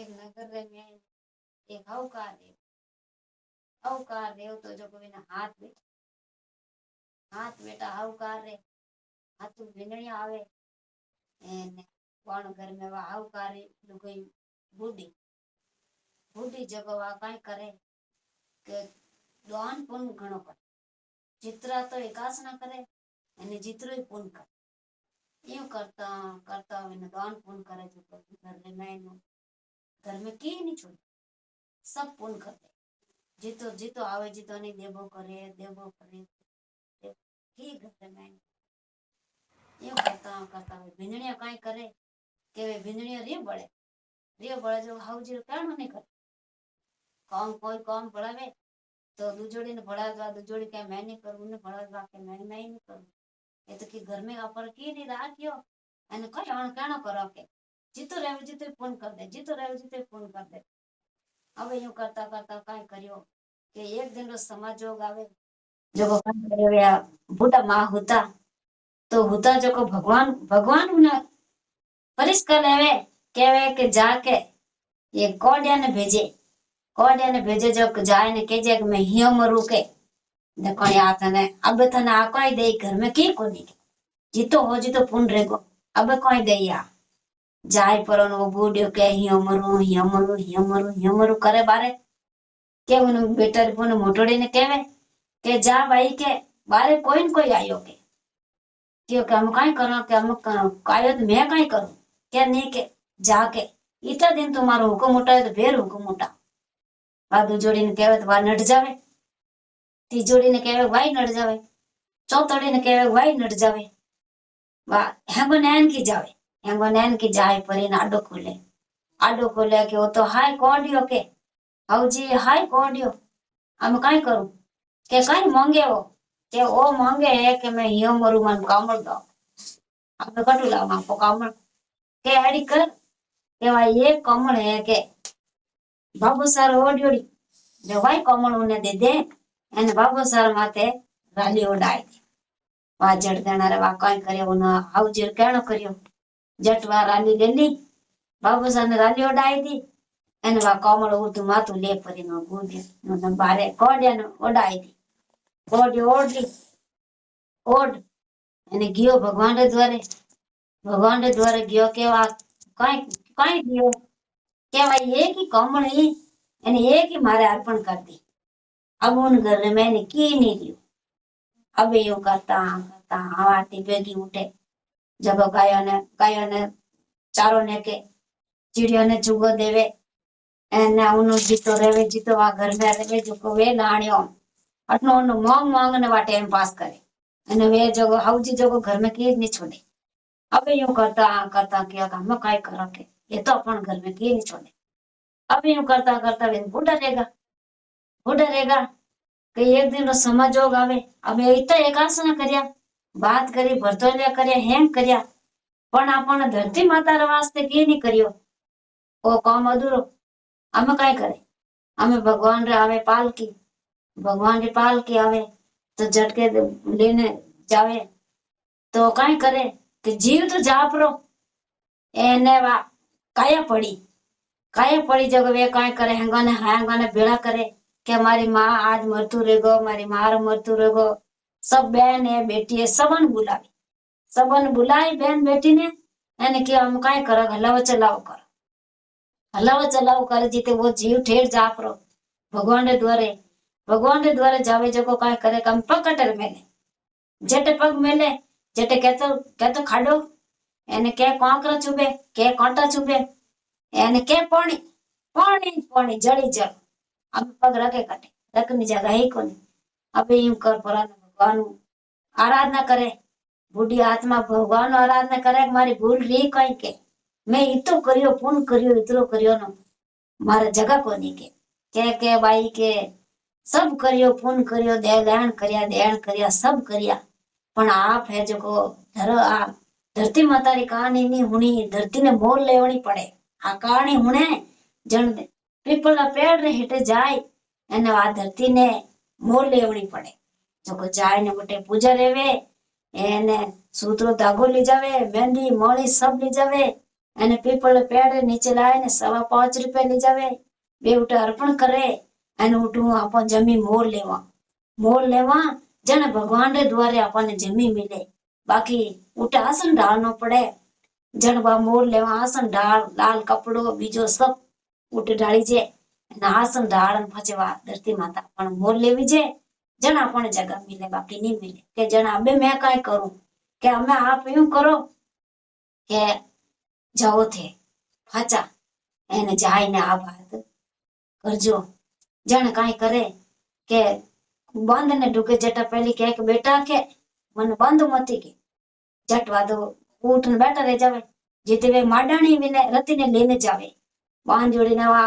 एक नगर में एक अवकार देव तो जो कोई ना हाथ बेटा अवकार रे हाथू भिंगणिया आवे एने कोण घर में वा अवकार लुगाई बूढ़ी बूढ़ी जगह वा काई करे के दान पुण्य घणो करे जितरा तो एकास ना करे एने जितरो ही पुण्य करे यूं करता करता मैंने दान पुण्य करे जो घर में घर में की नहीं छोड़ सब पुण्य कर दे जीतो जीतो आवे जीतो नहीं देवो करे ठीक घर में यूं करता करता भिंडणिया काई करे के वे भिंडणिया रे बड़े जो हाउजी कानो नहीं करे काम कोई काम बढ़ावे तो दूजोड़ी ने बढ़ा दवा दूजोड़ी क्या मैं नहीं करूं ने बढ़ा दवा के मैं नहीं करूं ये तो कि घर में अपर की नहीं राख्यो અને કઈ અણકાણો કરો કે જીતો રહેવું જીતો ફોન કર દે જીતો રહેવું જીતો ફોન કર દે હવે यूं करता करता કાઈ કર્યો કે એક દિન રો સમાજોગ આવે जो बूढ़ा माँ होता तो होता जो को भगवान ने परिस कर लेवे केवे के जाके ये कोडिया ने भेजे जो जाए ने केजे कि मैं हियो मरू के देखो या तने अब तने आ कोई दे घर में की कोनी जीतो हो जीतो पुन रेगो अब कोई दे या जाय पर वो बूढ़ियो के हियो मरू करे बारे के उन बेटा ने मोटोड़ी ने केवे के जा भाई के बारे कोई न कोई आयो के हम काई करो के हम कायो तो मैं काई करूं के नहीं के जाके इतना दिन तुम्हारो हुकुम उठा है तो फिर हुकुम उठा बादू जोड़ी ने कहवे तो बार नट जावे तीजोड़ी ने कहवे भाई नट जावे चौथोड़ी ने कहवे भाई नट जावे वा हेंगो नैन की जाए पर इन आडो खोले के वो तो हाय कोडियो के हाउजी हाय कोडियो हम काई करूं के काई मांगे हो के ओ मांगे है कि मैं हियो मरू मन कामड़ दो अब कटुला मा को कामड़ के एडी कर के भाई ये कामड़ है के बाबू सर ओडियोड़ी जो भाई कामड़ उन्हें दे दे एने बाबू सर माथे राली उड़ाई वा जड़ देना रे वा काई करे उन हाउजी केणो करियो जटवा राली ले ली बाबू सर ने राली उड़ाई दी एने वा कामड़ उठू माथू ले परी नो गुदी नो बारे कोडिया नो उड़ाई दी कोडी ओडली ओड અને ગયો ભગવાન રે દ્વારે ગયો કેવા કઈ ગયો કેવા એક ही कमल ही અને એક ही मारे अर्पण कर दी अब उन घर में मैंने की नहीं दियो अब यूं करता आवाती बेगी उठे जब गायों ने चारों ने के चिड़ियों ने चुगो देवे एने उनु जीतो रेवे जीतो वा घर में रेवे जो को वे लाणियो अटनो उनु मांग ने वा टाइम पास करे અને वे जगह हाउजी जगह घर में की नहीं छोड़े अब यूं करता किया हम काय करो के ये तो अपन घर में की नहीं छोड़े अब यूं करता करता वे बूढ़ा रहेगा कि एक दिन रो समाजोग आवे अब इतना एकासन करया बात करी भरतोलिया करया हेम करया पण आपण धरती माता रे वास्ते की नहीं करियो ओ काम अधूरो हम काय करे हमें भगवान रे आवे पालकी आवे तो झटके लेने जावे तो कई करे कि जीव तो जापरो एने वा काया पड़ी जग वे कई करे हैंगाने भेड़ा करे कि हमारी माँ आज मरतू रहेगो हमारी मार मरतू रहेगो सब बहन है बेटी है सबन बुलाई बहन बेटी ने एने कि हम कई कर हलाव चलाव कर जीते वो जीव ठेर जापरो भगवान रे द्वारे जावे जको कई करे कम पकटर मेले जटे पग मेले जटे कहतो खाडो एने के कांकरा चुबे के कांटा चुबे एने के पानी जड़ी जल अब पग रखे कटे रखनी जगह ही कोनी अब यूं कर परा भगवान आराधना करे बूढ़ी आत्मा भगवान आराधना करे मारी भूल रही कहीं के मैं इतो करियो पुण्य करियो इतरो करियो न मारे जगह कोनी के भाई के सब करियो पुण्य करियो देण करिया सब करिया पण आप है जो धरती माता री कहानी नहीं हुनी धरती ने मोल लेवनी पड़े आ कहानी हुने जन पीपल पेड़ रे हेठे जाए एने आ धरती ने मोल लेवनी पड़े जो जाए ने बटे पूजा रेवे एने सूत्रो धागो ली जावे मेहंदी मोली सब ली जावे અને પીપળ પેड़ नीचे लाए ने 5.25 रुपया ले जावे बे उठे अर्पण करे અને उठू अपन जमी मोल लेवा जन भगवान रे द्वारे अपन जमी मिले बाकी उठे आसन डालनो पड़े जन बा मोल लेवा आसन डाल लाल कपड़ो बीजो सब उठे डाली जे आसन डाल फचवा धरती माता अपन मोल लेवी जे जन अपन जगह मिले बाकी नहीं मिले के जन अबे मैं काय करूं के हमें आप यूं करो के जाओ थे फाचा એને જાયને આ વાત કરજો જણ કાંઈ કરે કે બંધ ને ઢુકે જટા પેલી કહે કે બેટા કે મને બંધ મતી કે જટવા દો ઉઠને બેઠા રહી જાવે જીતે વે માડાણી વિને રતીને લઈને જાવે બાંધ જોડીને આ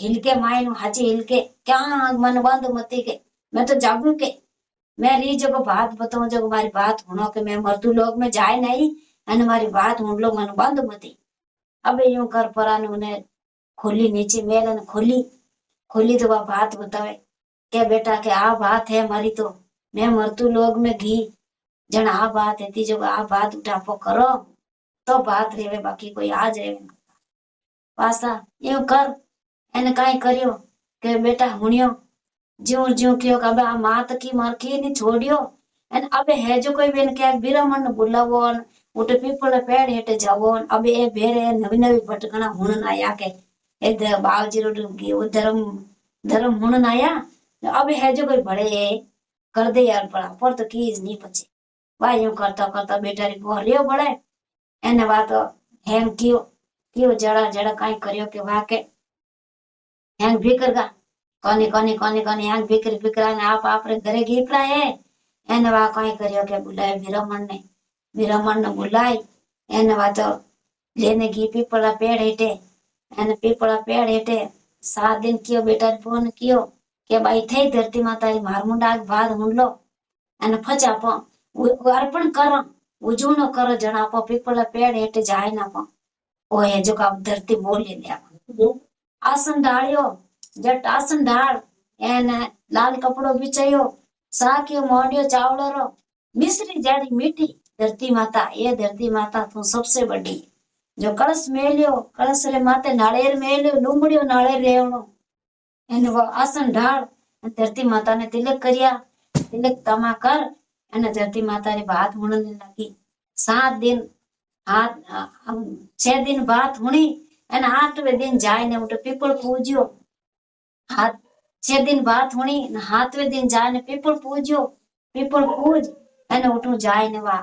हिलके मायनु हाची हिलके क्या मन बंद मती के मैं तो जागू के मैं री जगह बात बताऊं जगह मारी बात होनो के मैं मर्दू लोग में जाए नहीं अने मारी बात हुन लो मन बंद मती अबे यूं कर पराने उन्हें खोली नीचे मेल खोली तो वह बात बतावे के बेटा के आ बात है हमारी तो मैं मर्दू लोग में घी जन आ बात है ती जगह आ बात उठापो करो तो बात रेवे बाकी कोई आज रेवे पासा यूं कर એને કાઈ કર્યો કે બેટા હુણ્યો જ્યું જ્યું કયો કે હવે આ માત की मारकी ने छोड़ियो અને અબે હે જો કોઈ બેન કે બિરામણ ને બોલાવો ઉઠે પીપળ પેડ હેઠે જાવો અબે એ ભેરે નવી નવી ભટકણા હુણન આયા કે એ બાવજી રોડ ગયો धर्म हुणन आया अबे है जो कोई बड़े कर दे यार पड़ा पर तो कीज नहीं पचे वाह यूं करता करता बेटा री बोलियो बड़े एने बात हेम कियो जड़ा जड़ा काई करियो के वाह के हेंग भीकरगा कोनी कोनी कोनी कोनी हेंग भीकरा ने आप रे घरे गीपड़ा है एने वा काई करियो के बुलाए विरमण ने बुलाई एने वा तो लेने गी पीपड़ा पेड़ हेठे एने पीपड़ा पेड़ हेठे 7 दिन कियो बेटा फोन कियो के भाई थे धरती माता री मारमुंडा बाद हुंडलो एने फचा पो अर्पण कर उजूनो कर जना पो पीपड़ा पेड़ हेठे जाए ना पो ओ है जो का धरती बोल ले आसन डालियो जट आसन डाल एने लाल कपड़ो बिछायो साकियो मोडियो चावलो रो मिश्री जाड़ी मीठी धरती माता ये धरती माता तू सबसे बड़ी जो कलश मेलियो कलश रे माते नाळेर मेलियो लूमड़ियो नाळेर रेवणो एने वो आसन डाल धरती माता ने तिलक करिया तिलक तमा कर एने धरती माता री बात हुणने लगी 7 दिन 6 दिन बात हुणी અને 8वें दिन जाए ने उठे पीपल पूज्यो 6 दिन बात हुणी 7वें दिन जाए ने पीपल पूज અને उठू जाए ने वा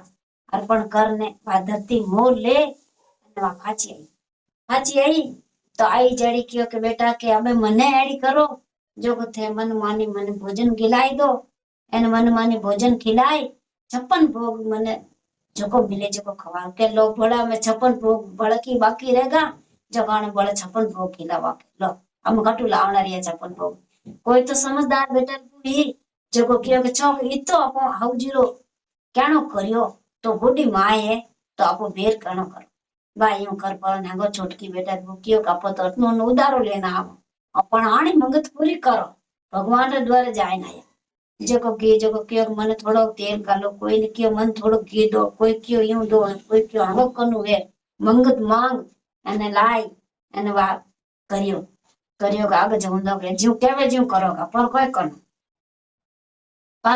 अर्पण करने वा धरती मोर ले અને वा फाची आई तो आई जड़ी कियो के बेटा के अबे मने एडी करो जो थे मन मानी मने भोजन खिलाई दो एने मन मानी भोजन खिलाई 56 भोग मने जोको मिले जोको खवा के लो भोला में 56 भोग बड़की बाकी रहेगा जगाने बड़े 56 भोग खिलावा लो हम कटू लावना रिया 56 भोग कोई तो समझदार बेटा भी जको कियो के छो ई तो आपो हाउजीरो क्यानो करियो तो बुढ़ी माए है तो आपो बेर कनो करो भाई यूं कर पर नागो छोटकी बेटा कियो कापो तो अतनो उदारो लेना आवो अपन आणी मंगत पूरी करो भगवान रे द्वारे जाए ना जको कियो मन थोड़ो तेल गालो कोई ने कियो मन थोड़ो घी दो कोई कियो यूं दो कोई कियो हागो कनु वे मंगत मांग અને લાઈ અને વા કર્યો કે આગળ જવું દો કે જીવ કેવે જીવ કરો કે પર કોઈ કર પા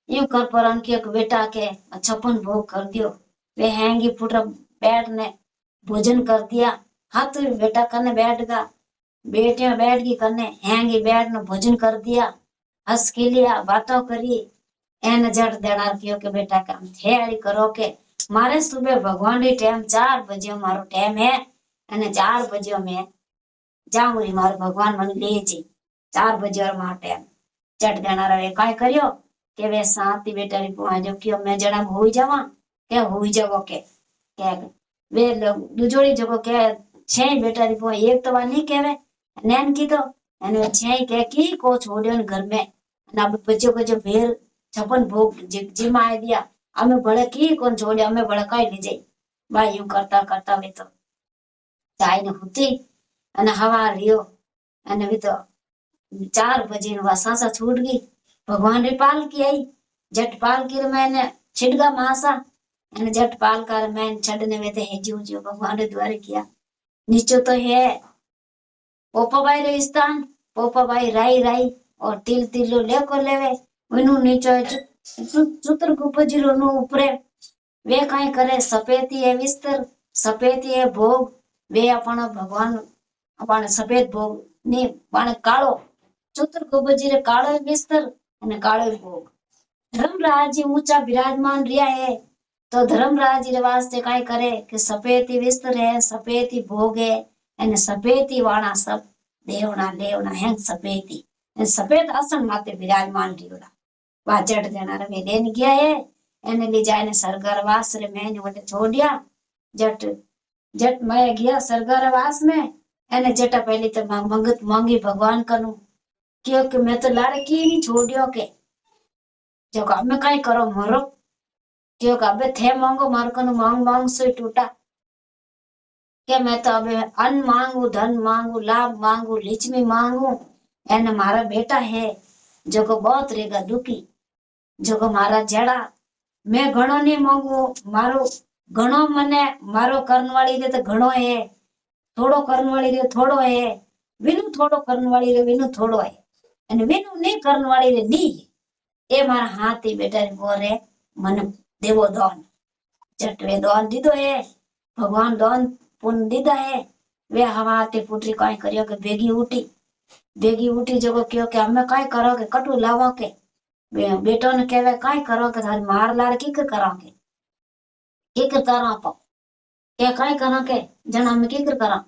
यूं कर पर अंकियो के बेटा के 56 भोग कर दियो वे हैंगी पुत्र बैठ ने भोजन कर दिया हाथ तो बेटा कने बैठ गा बेटियां बैठ गई कने हैंगी बैठ ने भोजन कर दिया हंस के लिया बातों करी एन जड़ देना कियो के बेटा काम थेड़ी करो के मारे सुबह भगवान री टाइम 4 बजे मारो टाइम है અને 4 बजे में जाऊं री मारो भगवान मन ले जी 4 बजे और मार टाइम चट देना रे काय करियो के वे साथी बेटा री पुआ जो कियो मैं जड़ा होई जावा के होई जावो के वे लोग दुजोड़ी जको के छे बेटा री पुआ एक तो वा नहीं केवे नैन की तो અને छे के की को छोड़ियो घर में ना बच्चों को जो भेर 56 भोग जिमा आ दिया हमें बड़े की कौन छोड़े हमें बड़ा काई ले जाई भाई यूं करता करता वे तो चाय ने होती અને हवा रियो અને भी तो 4 बजे वासा छूट गई भगवान री पालकी आई जट पालकी रे मैंने छिड़गा मासा અને जट पाल कर मैं छड़ने में ते हेजी जो भगवान रे द्वारे किया नीचे तो है पोपाबाई रे स्थान, पोपाबाई राई राई और तिल तिलो लेको लेवे विनु नीचे चुतर गुपजीरो नु ऊपरे वे काई करे सफेदी है विस्तर सफेदी है भोग वे अपन भगवान अपन सफेद भोग ने पण काळो चुतर गुपजी रे काळो विस्तर અને કાળો ભોગ ધર્મરાજ ऊंचा विराजमान रिया है तो धर्मराज रे वास्ते काई करे कि सफेदी विस्तर है सफेदी भोग है અને સફેદી વાળા सब દેવના દેવના હે સફેદી સફेद आसन माते विराजमान रियोड़ा वाचड़ जना रे लेन गया है एने ले जाने सरगरवास रे मैंने वटे छोड़िया जट जट मैं गया सरगरवास में एने जटा पहले तो मंगत मांगी भगवान कनु क्योंकि मैं तो लड़की नहीं छोड़ियो के जो अब कई करो मरो क्योंकि अबे थे मांगो मार कनु मांग मांग से टूटा के मैं तो अब अन्न मांगू धन मांगू लाभ मांगू लिचमी मांगू एने मारा बेटा है जो को बहुत रेगा दुखी जो को मारा जड़ा मैं घणो नहीं मांगू मारो घणो मने मारो करण वाली रे तो घणो है थोड़ो करण वाली रे थोड़ो है विनु थोड़ो करण वाली रे विनु थोड़ो है અને વિनु नहीं करण वाली रे नी ए मारा हाथी बेटा रे बोरे मन देवो दान चटवे दान दीदो है भगवान दान पुण्य दीदा है वे हमारे पुत्री काई करियो के बेगी उठी जगो क्यों के हमें काई करो के कटू लावो के बेटो ने कहवे काई करो के थारी मार लाड़ की करांगे की करा पा के काई करा के जन हमें की करा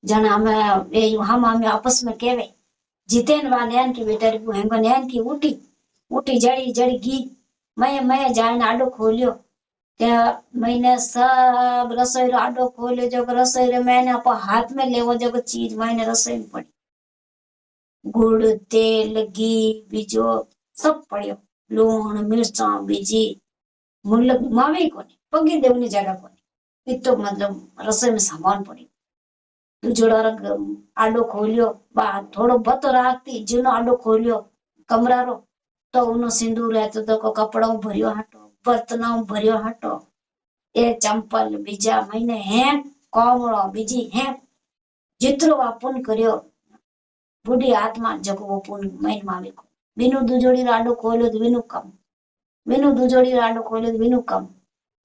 जन हमें आपस में कहवे जितेन वाले की बेटा री हेंगन की उठी जड़ी जड़ी गी मैं जाए आडो खोलियो क्या मैंने सब रसोई रो आडो खोलियो जब रसोई रे मैंने आप हाथ में लेवो जब चीज मैंने रसोई में पड़ी गुड़ तेल घी बीजो सब पड़ियो लूण मिर्चा बीजी मुल्ल मावे कोने पगी देवनी जगह कोने इतो मतलब रसोई में सामान पड़ी तू जोड़ा आडो खोलियो बा थोड़ो बतो राखती जीनो आडो खोलियो कमरा रो तो उनो सिंदूर है तो को कपड़ा भरियो हटो बर्तन भरियो हटो ए चंपल बीजा महीने है कोमड़ो बीजी है जितरो वा पुण्य करियो बूढ़ी आत्मा जको वो पुण्य महीन मावे को बिनु दुजोड़ी राडो खोलो तो बिनु कम बिनु दुजोड़ी राडो खोलो तो बिनु कम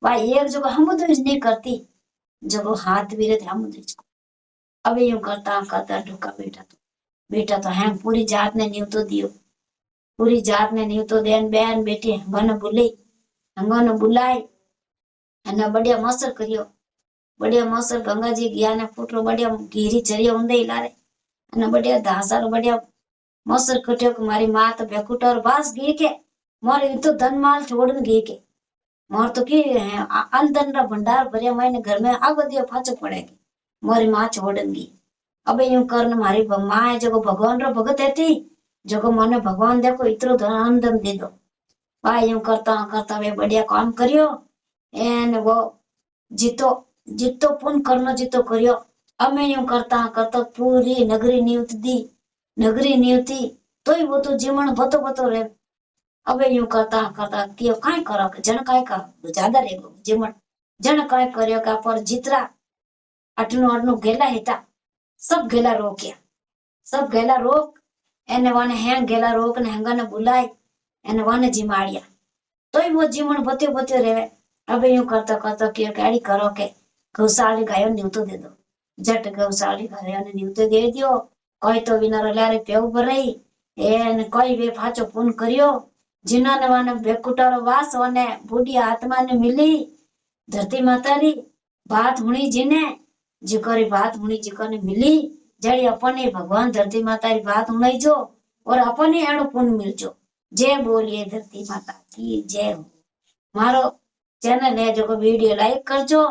भाई एक जगह हम नहीं करती जगो हाथ भी रहते हम को अब यूं करता ढुका बेटा तो है पूरी जात ने न्यू तो दियो पूरी जात ने न्यू तो देन बहन बेटी हंगन बुलाई અને बढ़िया मसर करियो बढ़िया मसर गंगा जी गया ने फुटरो बढ़िया घीरी चरियो उंदे लारे અને बढ़िया धासारो बढ़िया मसर कटियो कि मारी मां तो बेकुटा और बास गई के मोर तो धन माल छोड़न गई के मोर तो की अनधन रा भंडार भरिया मैंने घर में आगो दियो फाचो पड़ेगी मोरी मां छोड़न गई अब यूं करन मारी मां है जो भगवान रो भगत है थी जो मने भगवान देखो इतरो धन दे दो भाई यूं करता वे बढ़िया काम करियो एन वो जीतो जितो पुण्य करनो जितो करियो अमे यूं करता पूरी नगरी नियुति तो ही वो तो जीवन बतो रे अब यूं करता कियो काई करो के जन काई का ज्यादा रेगो जीवन जन काई करियो का पर जितरा अटनो गेला हेता सब गेला रोकिया सब गेला रोक एने वाने हैं गेला रोक ने हंगा ने बुलाए एने वाने जिमाड़िया तो ही वो जीवन बत्यो रेवे अब यूं करता कियो कैडी करो के गौशाला गायो न्यूतो दे दो जट गौशाला गायो ने न्यूतो दे दियो कोई तो विनारो लारे पेव भराई एन कोई वे फाचो पुन करियो जिन्होंने वाने बेकुटारो वास वाने बूढ़ी आत्मा ने मिली धरती माता री बात हुणी जिने जिकोरी बात हुणी जिकोने मिली जड़ी अपने भगवान धरती माता री बात हुणाई जो और अपने एड़ो पुण्य मिल जो जय बोलिए धरती माता की जय हो मारो चैनल है जो वीडियो लाइक करजो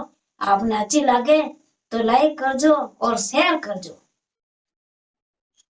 आपने अच्छी लगे तो लाइक करजो और शेयर करजो।